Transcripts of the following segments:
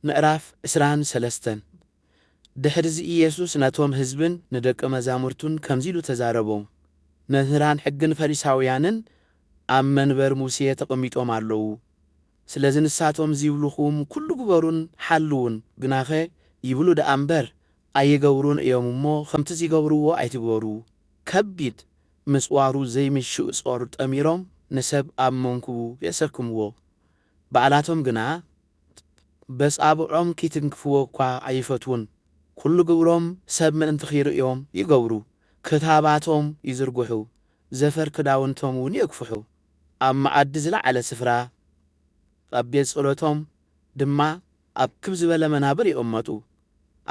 ምዕራፍ 23 ድሕርዚ ኢየሱስ ነቶም ህዝብን ንደቀ መዛሙርቱን ከምዚሉ ተዛረቦም መምህራን ሕግን ፈሪሳውያንን ኣብ መንበር ሙሴ ተቐሚጦም ኣለዉ ስለዚ ንሳቶም ዝብልኹም ኩሉ ግበሩን ሓልውን ግናኸ ይብሉ ደኣ እምበር ኣይገብሩን እዮም እሞ ከምቲ ዝገብርዎ ኣይትግበሩ ከቢድ ምጽዋሩ ዘይምሽእ ጾር ጠሚሮም ንሰብ ኣብ መንኩቡ የሰክምዎ በዓላቶም ግና በጻብዖም ኪትንክፍዎ እኳ ኣይፈትውን ኩሉ ግብሮም ሰብ ምእንቲ ኺርእዮም ይገብሩ ክታባቶም ይዝርግሑ ዘፈር ክዳውንቶም እውን የግፍሑ ኣብ መዓዲ ዝለዓለ ስፍራ ኣብ ቤት ጸሎቶም ድማ ኣብ ክብ ዝበለ መናብር ይቕመጡ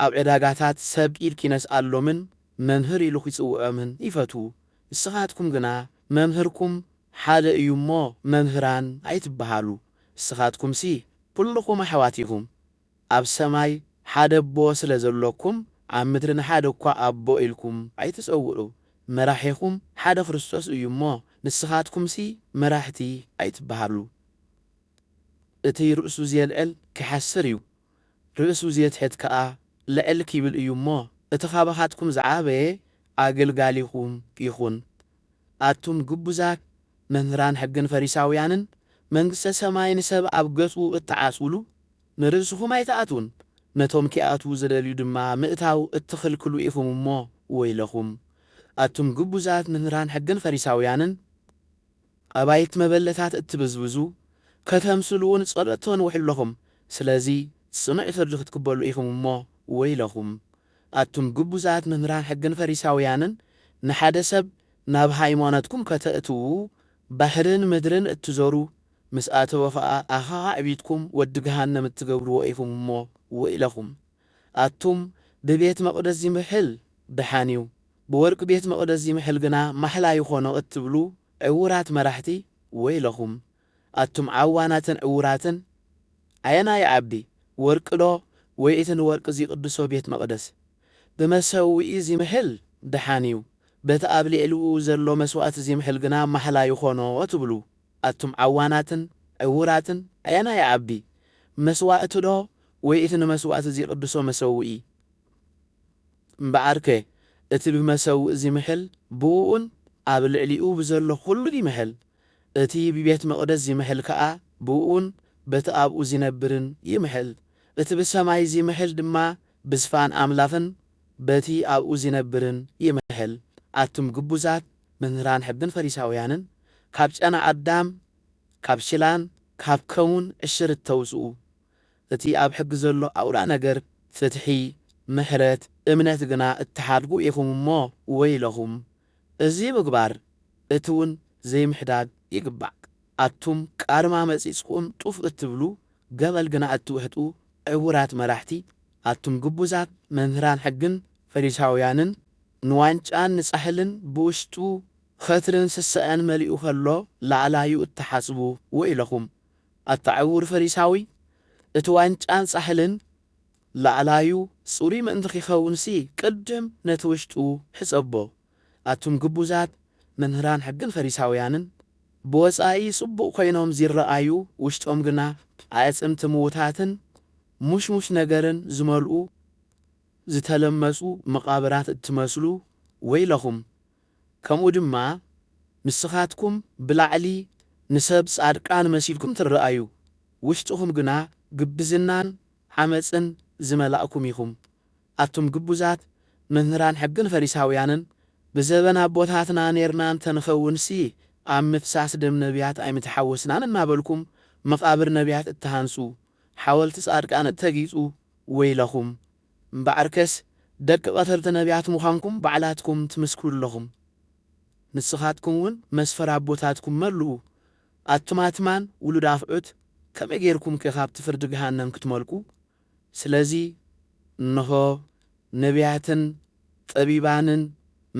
ኣብ ዕዳጋታት ሰብ ኢድ ኪነስኣሎምን መምህር ኢሉ ኺጽውዖምን ይፈትዉ ንስኻትኩም ግና መምህርኩም ሓደ እዩ እሞ መምህራን ኣይትበሃሉ ንስኻትኩምሲ ኩልኩም ኣሕዋት ኢኹም ኣብ ሰማይ ሓደ ኣቦ ስለ ዘለኩም ኣብ ምድሪ ንሓደ እኳ ኣቦ ኢልኩም ኣይትጸውዑ መራሒኹም ሓደ ክርስቶስ እዩ እሞ ንስኻትኩምሲ መራሕቲ ኣይትበሃሉ እቲ ርእሱ ዝየልዕል ክሓስር እዩ ርእሱ ዝየትሕት ከዓ ልዕል ኪብል እዩ እሞ እቲ ኻባኻትኩም ዝዓበየ ኣገልጋሊኹም ይኹን ኣቱም ግቡዛት መምህራን ሕግን ፈሪሳውያንን መንግሥተ ሰማይ ንሰብ ኣብ ገጹ እትዓስውሉ ንርእስኹም ኣይተኣትውን ነቶም ኪኣትዉ ዝደልዩ ድማ ምእታው እትኽልክሉ ኢኹም እሞ ወይለኹም ኣቱም ግቡዛት መምህራን ሕግን ፈሪሳውያንን ኣባይት መበለታት እትብዝብዙ ከተምስሉውን ጸሎቶን ውሕለኹም ስለዚ ጽኑዕ ፍርዲ ክትቅበሉ ኢኹም እሞ ወይለኹም ኣቱም ግቡዛት መምህራን ሕግን ፈሪሳውያንን ንሓደ ሰብ ናብ ሃይማኖትኩም ከተእትዉ ባሕርን ምድርን እትዞሩ ምስ ኣተወ ኸዓ ኣኻዕቢትኩም ወዲ ገሃነም እትገብርዎ ኢኹም እሞ ወኢለኹም ኣቱም ብቤት መቕደስ ይምሕል ድሓንዩ ብወርቂ ቤት መቕደስ ይምሕል ግና ማሕላ ይኾኖ እትብሉ ዕውራት መራሕቲ ወኢለኹም ኣቱም ዓዋናትን ዕውራትን ኣየና ይዓቢ ወርቂ ዶ ወይ እቲ ንወርቂ ዝቕድሶ ቤት መቕደስ ብመሰዊኢ ይምሕል ድሓንዩ በቲ ኣብ ልዕሊኡ ዘሎ መስዋዕቲ ይምሕል ግና ማሕላ ይኾኖ እትብሉ ኣቱም ዓዋናትን ዕውራትን ኣየና ይዓቢ መስዋዕቲ ዶ ወይ እቲ ንመስዋዕቲ ዝቕድሶ መሰዊኢ እምበዓርከ እቲ ብመሰዊኢ ይምሕል ብኡን ኣብ ልዕሊኡ ብዘሎ ኩሉ ይምሕል እቲ ብቤት መቕደስ ይምሕል ከዓ ብኡን በቲ ኣብኡ ዝነብርን ይምሕል እቲ ብሰማይ ይምሕል ድማ ብስፋን ኣምላኽን በቲ ኣብኡ ዝነብርን ይምሕል ኣቱም ግቡዛት መምህራን ሕግን ፈሪሳውያንን ካብ ጨና ኣዳም ካብ ሽላን ካብ ከሙን ዕሽር እተውፅኡ እቲ ኣብ ሕጊ ዘሎ ኣውራ ነገር ፍትሒ ምሕረት እምነት ግና እትሓድጉ ኢኹም እሞ ወይለኹም እዚ ምግባር እቲ እውን ዘይምሕዳግ ይግባዕ ኣቱም ቃርማ መጺጽኩም ጡፍ እትብሉ ገበል ግና እትውሕጡ ዕውራት መራሕቲ ኣቱም ግቡዛት መምህራን ሕግን ፈሪሳውያንን ንዋንጫን ንጻሕልን ብውሽጡ ኸትርን ስስዐን መሊኡ ኸሎ ላዕላዩ እትሓስቡ ወኢለኹም ኣተዕውር ፈሪሳዊ እቲ ዋንጫን ጻሕልን ላዕላዩ ጽሩይ ምእንቲ ኺኸውንሲ ቅድም ነቲ ውሽጡ ሕጸቦ ኣቱም ግቡዛት መምህራን ሕግን ፈሪሳውያንን ብወጻኢ ጽቡቕ ኮይኖም ዝረአዩ ውሽጦም ግና ኣዕጽምቲ ምዉታትን ሙሽሙሽ ነገርን ዝመልኡ ዝተለመጹ መቓብራት እትመስሉ ወይለኹም ከምኡ ድማ ንስኻትኩም ብላዕሊ ንሰብ ጻድቃን መሲልኩም ትረአዩ ውሽጥኹም ግና ግብዝናን ዓመፅን ዝመላእኩም ኢኹም ኣቱም ግቡዛት መምህራን ሕግን ፈሪሳውያንን ብዘበን ኣቦታትና ነርና እንተንኸውንሲ ኣብ ምፍሳስ ደም ነቢያት ኣይምትሓወስናን እናበልኩም መቓብር ነቢያት እትሃንጹ ሓወልቲ ጻድቃን እተጊጹ ወይለኹም እምበዓርከስ ደቂ ቀተልቲ ነቢያት ምዃንኩም ባዕላትኩም ትምስክሩ ኣለኹም ንስኻትኩም እውን መስፈር ኣቦታትኩም መልኡ ኣቱማትማን ውሉድ ኣፍዑት ከመይ ጌርኩም ካብቲ ፍርዲ ገሃነም ክትመልኩ ስለዚ እንሆ ነቢያትን ጠቢባንን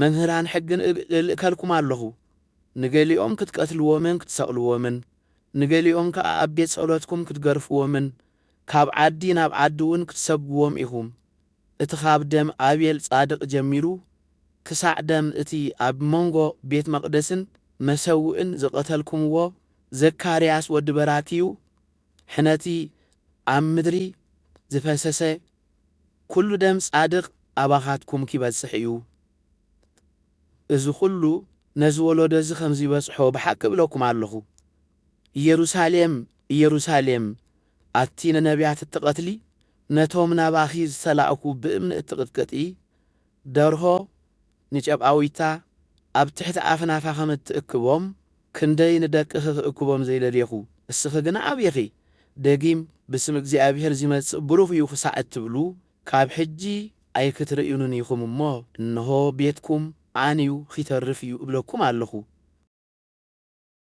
መምህራን ሕግን እልእከልኩም ኣለኹ ንገሊኦም ክትቀትልዎምን ክትሰቕልዎምን ንገሊኦም ከዓ ኣብ ቤት ጸሎትኩም ክትገርፍዎምን ካብ ዓዲ ናብ ዓዲ እውን ክትሰብዎም ኢኹም እቲ ካብ ደም ኣቤል ጻድቕ ጀሚሩ ክሳዕ ደም እቲ ኣብ መንጎ ቤት መቕደስን መሰውእን ዘቐተልኩምዎ ዘካርያስ ወዲ በራክዩ ሕነቲ ኣብ ምድሪ ዝፈሰሰ ኩሉ ደም ጻድቕ ኣባኻትኩም ኪበጽሕ እዩ እዚ ኩሉ ነዚ ወለዶ እዚ ከምዚ ይበጽሖ ብሓቂ እብለኩም ኣለኹ ኢየሩሳሌም ኢየሩሳሌም ኣቲ ንነቢያት እትቐትሊ ነቶም ናባኺ ዝተላእኩ ብእምኒ እትቕጥቅጢ ደርሆ ንጨብኣዊታ ኣብ ትሕቲ ኣፍናፋ ከም እትእክቦም ክንደይ ንደቅኺ ክእክቦም ዘይደልየኹ እስኺ ግና ኣብየኺ ደጊም ብስም እግዚኣብሔር ዝመጽእ ብሩኽ እዩ ክሳዕ እትብሉ ካብ ሕጂ ኣይክትርእዩንን ኢኹም እሞ እንሆ ቤትኩም ዓንዩ ኺተርፍ እዩ እብለኩም ኣለኹ